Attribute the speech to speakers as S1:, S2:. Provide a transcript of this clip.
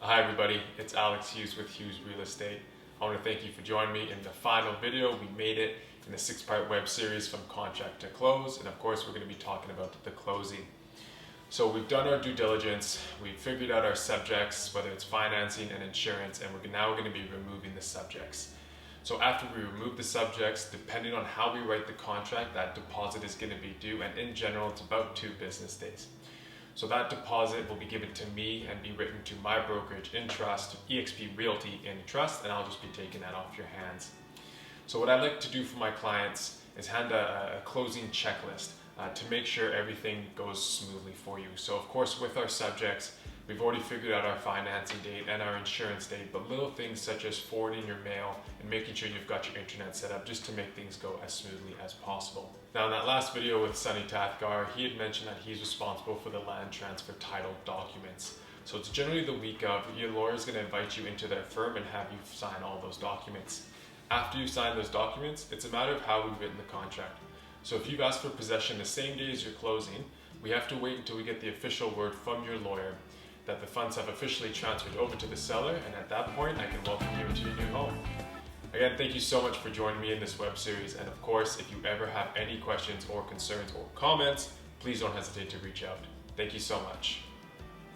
S1: Hi everybody, it's Alex Hughes with Hughes Real Estate. I want to thank you for joining me in the final video. We made it in the 6-part web series from contract to close, and of course we're going to be talking about the closing. So we've done our due diligence, we've figured out our subjects, whether it's financing and insurance, and we're now going to be removing the subjects. So after we remove the subjects, depending on how we write the contract, that deposit is going to be due, and in general it's about 2 business days. So that deposit will be given to me and be written to my brokerage in trust, eXp Realty in trust, and I'll just be taking that off your hands. So what I like to do for my clients is hand a closing checklist to make sure everything goes smoothly for you. So of course with our subjects, we've already figured out our financing date and our insurance date, but little things such as forwarding your mail and making sure you've got your internet set up just to make things go as smoothly as possible. Now in that last video with Sunny Tathgar, he had mentioned that he's responsible for the land transfer title documents. So it's generally the week of, your lawyer is going to invite you into their firm and have you sign all those documents. After you sign those documents, it's a matter of how we've written the contract. So if you've asked for possession the same day as your closing, we have to wait until we get the official word from your lawyer that the funds have officially transferred over to the seller, and at that point I can welcome you into your new home. Again, thank you so much for joining me in this web series, and of course if you ever have any questions or concerns or comments, please don't hesitate to reach out. Thank you so much.